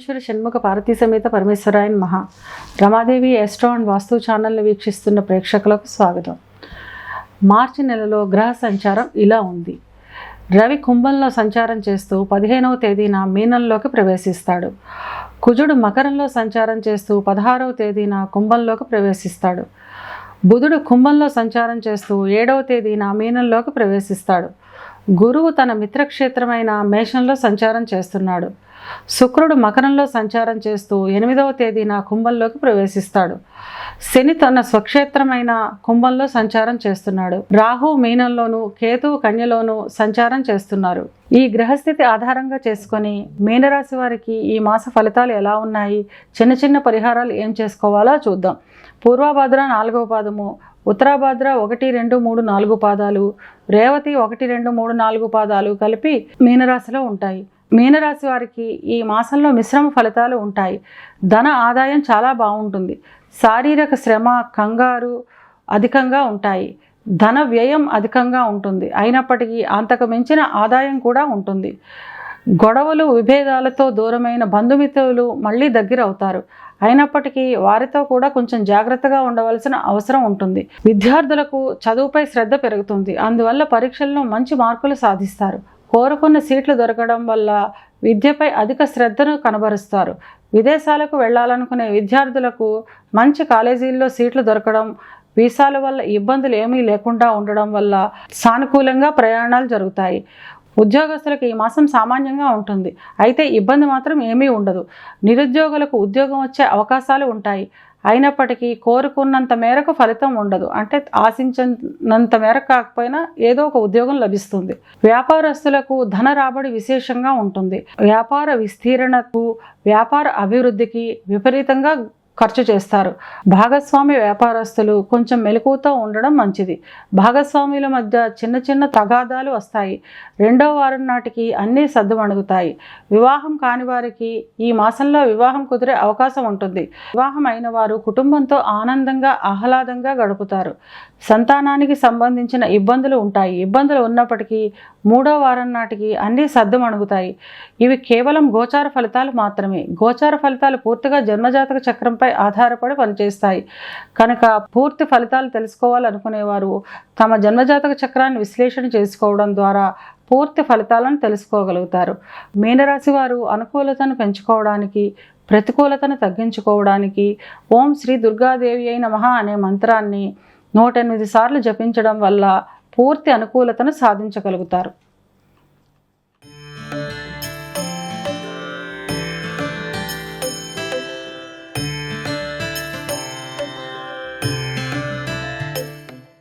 పరమేశ్వర షణ్ముఖ పార్వతీ సమేత పరమేశ్వరాయన్ మహా రమాదేవి ఎస్ట్రో అండ్ వాస్తు ఛానల్ని వీక్షిస్తున్న ప్రేక్షకులకు స్వాగతం. మార్చి నెలలో గ్రహ సంచారం ఇలా ఉంది. రవి కుంభంలో సంచారం చేస్తూ 15వ తేదీన మీనంలోకి ప్రవేశిస్తాడు. కుజుడు మకరంలో సంచారం చేస్తూ 16వ తేదీన కుంభంలోకి ప్రవేశిస్తాడు. బుధుడు కుంభంలో సంచారం చేస్తూ 7వ తేదీన మీనంలోకి ప్రవేశిస్తాడు. గురువు తన మిత్రక్షేత్రమైన మేషంలో సంచారం చేస్తున్నాడు. శుక్రుడు మకరంలో సంచారం చేస్తూ 8వ తేదీన కుంభంలోకి ప్రవేశిస్తాడు. శని తన స్వక్షేత్రమైన కుంభంలో సంచారం చేస్తున్నాడు. రాహు మీనంలోను, కేతువు కన్యలోను సంచారం చేస్తున్నారు. ఈ గ్రహస్థితి ఆధారంగా చేసుకొని మీనరాశి వారికి ఈ మాస ఫలితాలు ఎలా ఉన్నాయి, చిన్న చిన్న పరిహారాలు ఏం చేసుకోవాలో చూద్దాం. పూర్వభాద్ర 4వ పాదము, ఉత్తరాభాద్ర 1, 2, 3, 4 పాదాలు, రేవతి 1, 2, 3, 4 పాదాలు కలిపి మీనరాశిలో ఉంటాయి. మీనరాశి వారికి ఈ మాసంలో మిశ్రమ ఫలితాలు ఉంటాయి. ధన ఆదాయం చాలా బాగుంటుంది. శారీరక శ్రమ, కంగారు అధికంగా ఉంటాయి. ధన వ్యయం అధికంగా ఉంటుంది. అయినప్పటికీ అంతకు మించిన ఆదాయం కూడా ఉంటుంది. గొడవలు, విభేదాలతో దూరమైన బంధుమిత్రులు మళ్ళీ దగ్గర అవుతారు. అయినప్పటికీ వారితో కూడా కొంచెం జాగ్రత్తగా ఉండవలసిన అవసరం ఉంటుంది. విద్యార్థులకు చదువుపై శ్రద్ధ పెరుగుతుంది. అందువల్ల పరీక్షల్లో మంచి మార్కులు సాధిస్తారు. కోరుకున్న సీట్లు దొరకడం వల్ల విద్యపై అధిక శ్రద్ధను కనబరుస్తారు. విదేశాలకు వెళ్ళాలనుకునే విద్యార్థులకు మంచి కాలేజీల్లో సీట్లు దొరకడం, వీసాల వల్ల ఇబ్బందులు ఏమీ లేకుండా ఉండడం వల్ల సానుకూలంగా ప్రయాణాలు జరుగుతాయి. ఉద్యోగస్తులకు ఈ మాసం సామాన్యంగా ఉంటుంది. అయితే ఇబ్బంది మాత్రం ఏమీ ఉండదు. నిరుద్యోగులకు ఉద్యోగం వచ్చే అవకాశాలు ఉంటాయి. అయినప్పటికీ కోరుకున్నంత మేరకు ఫలితం ఉండదు. అంటే ఆశించినంత మేరకు కాకపోయినా ఏదో ఒక ఉద్యోగం లభిస్తుంది. వ్యాపారస్తులకు ధన రాబడి విశేషంగా ఉంటుంది. వ్యాపార విస్తీర్ణకు, వ్యాపార అభివృద్ధికి విపరీతంగా ఖర్చు చేస్తారు. భాగస్వామి వ్యాపారస్తులు కొంచెం మెలకువతో ఉండడం మంచిది. భాగస్వాముల మధ్య చిన్న చిన్న తగాదాలు వస్తాయి. 2వ వారం నాటికి అన్నీ సద్దుమణుగుతాయి. వివాహం కాని వారికి ఈ మాసంలో వివాహం కుదిరే అవకాశం ఉంటుంది. వివాహం అయిన వారు కుటుంబంతో ఆనందంగా, ఆహ్లాదంగా గడుపుతారు. సంతానానికి సంబంధించిన ఇబ్బందులు ఉంటాయి. ఇబ్బందులు ఉన్నప్పటికీ 3వ వారం నాటికి అన్నీ సద్దుమణుగుతాయి. ఇవి కేవలం గోచార ఫలితాలు మాత్రమే. గోచార ఫలితాలు పూర్తిగా జన్మజాతక చక్రంపై ఆధారపడి పనిచేస్తాయి కనుక పూర్తి ఫలితాలు తెలుసుకోవాలనుకునేవారు తమ జన్మజాతక చక్రాన్ని విశ్లేషణ చేసుకోవడం ద్వారా పూర్తి ఫలితాలను తెలుసుకోగలుగుతారు. మీనరాశి వారు అనుకూలతను పెంచుకోవడానికి, ప్రతికూలతను తగ్గించుకోవడానికి ఓం శ్రీ దుర్గాదేవి అయిన నమః అనే మంత్రాన్ని 108 సార్లు జపించడం వల్ల పూర్తి అనుకూలతను సాధించగలుగుతారు.